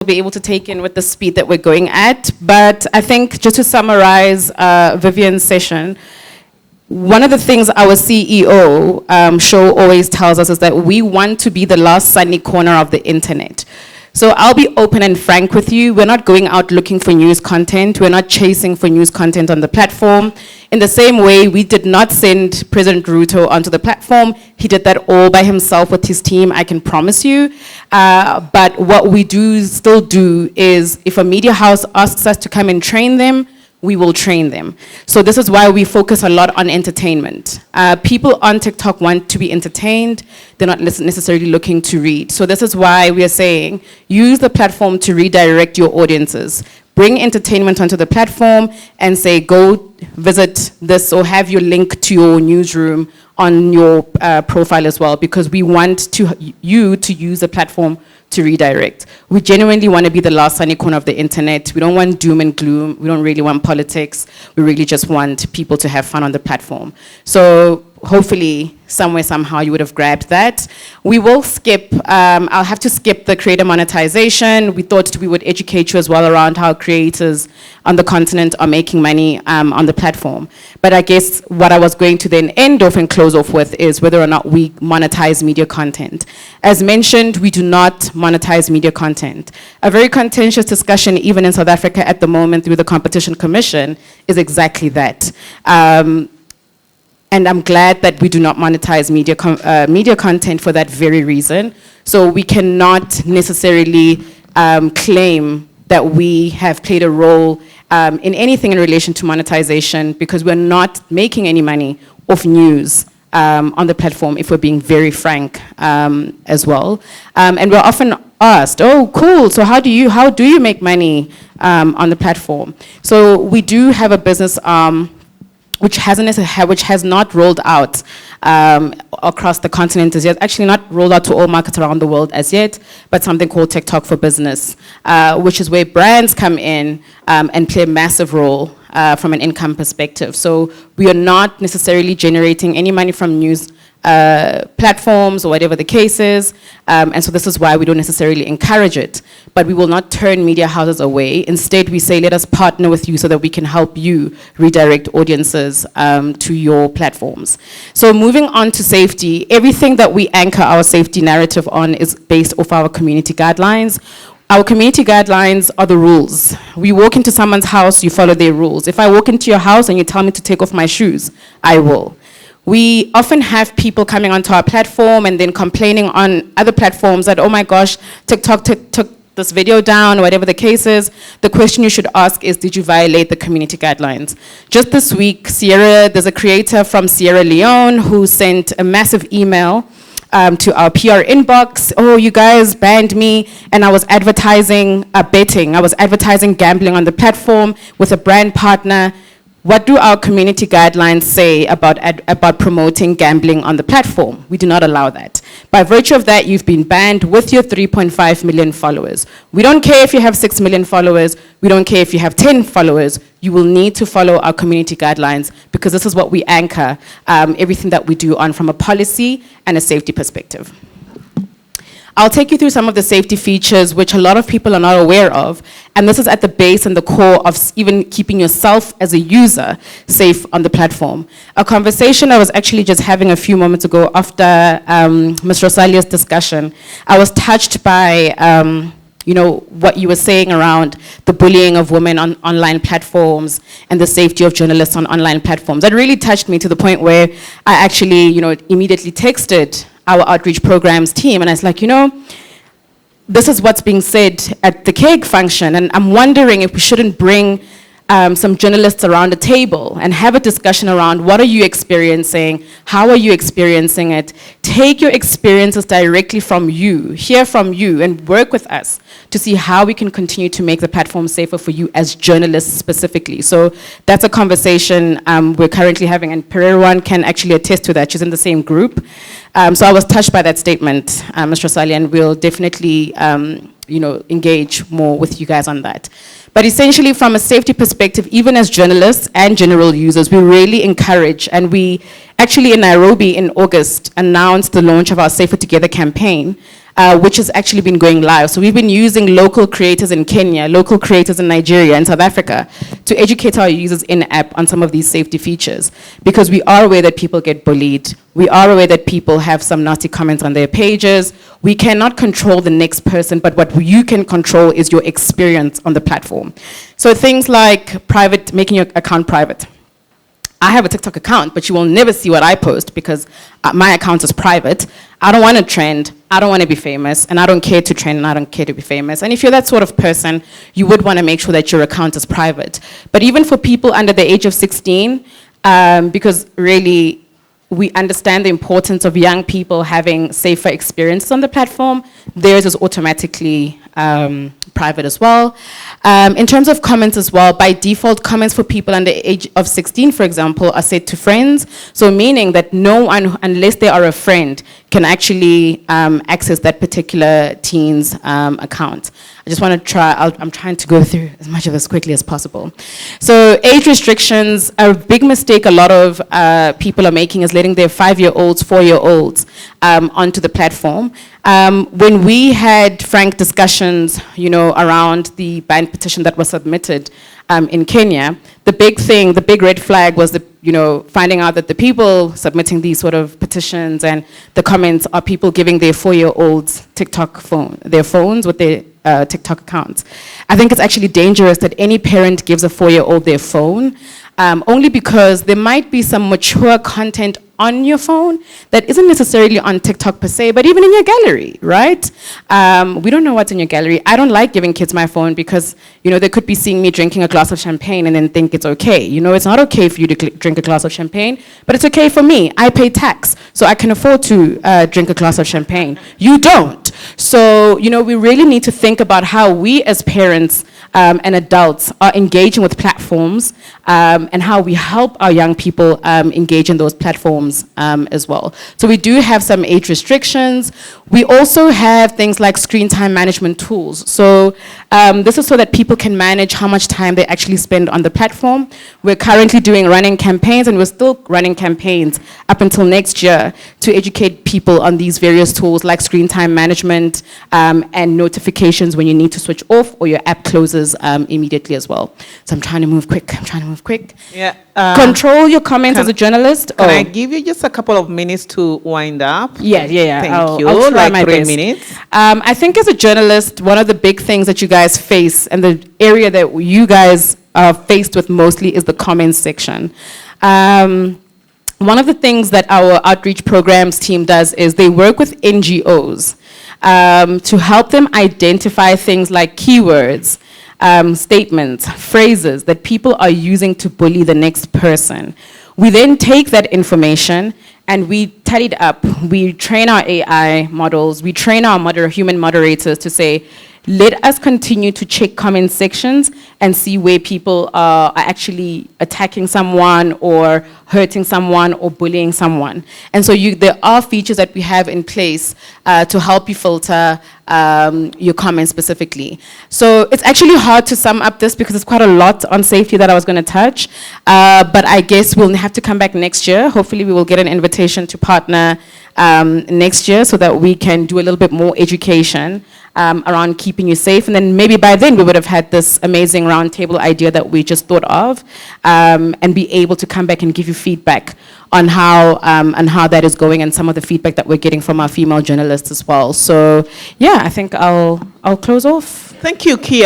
be able to take in with the speed that we're going at. But I think just to summarize Vivian's session, one of the things our CEO show always tells us is that we want to be the last sunny corner of the internet. So I'll be open and frank with you. We're not going out looking for news content. We're not chasing for news content on the platform. In the same way, we did not send President Ruto onto the platform. He did that all by himself with his team, I can promise you. But what we still do is, if a media house asks us to come and train them, we will train them. So this is why we focus a lot on entertainment. People on TikTok want to be entertained. They're not necessarily looking to read. So this is why we are saying, use the platform to redirect your audiences. Bring entertainment onto the platform and say, go visit this or have your link to your newsroom on your profile as well, because we want you to use the platform to redirect. We genuinely want to be the last sunny corner of the internet. We don't want doom and gloom. We don't really want politics. We really just want people to have fun on the platform. So hopefully, somewhere, somehow, you would have grabbed that. We will skip, I'll have to skip the creator monetization. We thought we would educate you as well around how creators on the continent are making money on the platform. But I guess what I was going to then end off and close off with is whether or not we monetize media content. As mentioned, we do not monetize media content. A very contentious discussion, even in South Africa at the moment through the Competition Commission, is exactly that. And I'm glad that we do not monetize media content for that very reason. So we cannot necessarily claim that we have played a role in anything in relation to monetization, because we're not making any money off news on the platform, if we're being very frank as well. And we're often asked, oh, cool, so how do you make money on the platform? So we do have a business arm which has not rolled out across the continent as yet, actually not rolled out to all markets around the world as yet, but something called TikTok for Business, which is where brands come in and play a massive role from an income perspective. So we are not necessarily generating any money from news platforms or whatever the case is, and so this is why we don't necessarily encourage it, but we will not turn media houses away. Instead, we say, let us partner with you so that we can help you redirect audiences to your platforms. So moving on to safety, everything that we anchor our safety narrative on is based off our community guidelines. Our community guidelines are the rules. We walk into someone's house, you follow their rules. If I walk into your house and you tell me to take off my shoes, I will. We often have people coming onto our platform and then complaining on other platforms that, oh my gosh, TikTok took this video down, or whatever the case is. The question you should ask is, did you violate the community guidelines? Just this week, there's a creator from Sierra Leone who sent a massive email to our PR inbox. Oh, you guys banned me, and I was advertising betting. I was advertising gambling on the platform with a brand partner. What do our community guidelines say about promoting gambling on the platform? We do not allow that. By virtue of that, you've been banned with your 3.5 million followers. We don't care if you have 6 million followers. We don't care if you have 10 followers. You will need to follow our community guidelines, because this is what we anchor everything that we do on from a policy and a safety perspective. I'll take you through some of the safety features which a lot of people are not aware of, and this is at the base and the core of even keeping yourself as a user safe on the platform. A conversation I was actually just having a few moments ago after Ms. Rosalia's discussion, I was touched by what you were saying around the bullying of women on online platforms and the safety of journalists on online platforms. That really touched me to the point where I actually immediately texted our outreach programs team, and I was like, this is what's being said at the KEG function, and I'm wondering if we shouldn't bring some journalists around a table and have a discussion around what are you experiencing, how are you experiencing it. Take your experiences directly from you, hear from you, and work with us to see how we can continue to make the platform safer for you as journalists specifically. So that's a conversation we're currently having, and Pereira can actually attest to that. She's in the same group. So I was touched by that statement, Ms. Rosalia, and we'll definitely engage more with you guys on that. But essentially, from a safety perspective, even as journalists and general users, we really encourage, and we actually in Nairobi in August announced the launch of our Safer Together campaign, which has actually been going live. So we've been using local creators in Kenya, local creators in Nigeria and South Africa to educate our users in-app on some of these safety features, because we are aware that people get bullied. We are aware that people have some nasty comments on their pages. We cannot control the next person, but what you can control is your experience on the platform. So things like private, making your account private. I have a TikTok account, but you will never see what I post because my account is private. I don't want to trend, I don't want to be famous, and I don't care to trend, and I don't care to be famous. And if you're that sort of person, you would want to make sure that your account is private. But even for people under the age of 16, because really, we understand the importance of young people having safer experiences on the platform, theirs is automatically private as well. In terms of comments as well, by default, comments for people under the age of 16, for example, are set to friends. So meaning that no one, unless they are a friend, can actually access that particular teen's account. I just want to try, I'm trying to go through as much of this quickly as possible. So age restrictions, a big mistake a lot of people are making is letting their 5-year-olds, 4-year-olds onto the platform. When we had frank discussions, around the ban petition that was submitted in Kenya, the big thing, the big red flag was finding out that the people submitting these sort of petitions and the comments are people giving their 4-year-olds their phones with their TikTok accounts. I think it's actually dangerous that any parent gives a 4-year-old their phone, only because there might be some mature content on your phone that isn't necessarily on TikTok per se, but even in your gallery, right? We don't know what's in your gallery. I don't like giving kids my phone because, they could be seeing me drinking a glass of champagne and then think it's okay. It's not okay for you to drink a glass of champagne, but it's okay for me. I pay tax, so I can afford to drink a glass of champagne. You don't. So, we really need to think about how we as parents and adults are engaging with platforms and how we help our young people engage in those platforms as well. So we do have some age restrictions. We also have things like screen time management tools. So this is so that people can manage how much time they actually spend on the platform. We're currently doing running campaigns, and we're still running campaigns up until next year to educate people on these various tools like screen time management and notifications when you need to switch off or your app closes immediately as well. So I'm trying to move quick. Yeah. Control your comments as a journalist. Can I give you just a couple of minutes to wind up? Yeah. Thank you. I'll try like my 3 best. minutes. I think as a journalist, one of the big things that you guys face and the area that you guys are faced with mostly is the comments section. One of the things that our outreach programs team does is they work with NGOs to help them identify things like keywords, statements, phrases that people are using to bully the next person. We then take that information and we tally it up. We train our AI models, we train our human moderators to say, let us continue to check comment sections and see where people are actually attacking someone or hurting someone or bullying someone. And so there are features that we have in place to help you filter your comments specifically. So it's actually hard to sum up this because it's quite a lot on safety that I was going to touch. But I guess we'll have to come back next year. Hopefully we will get an invitation to partner next year so that we can do a little bit more education around keeping you safe. And then maybe by then we would have had this amazing roundtable idea that we just thought of and be able to come back and give you feedback on how that is going and some of the feedback that we're getting from our female journalists as well. So yeah, I think I'll close off. Thank you, Kia.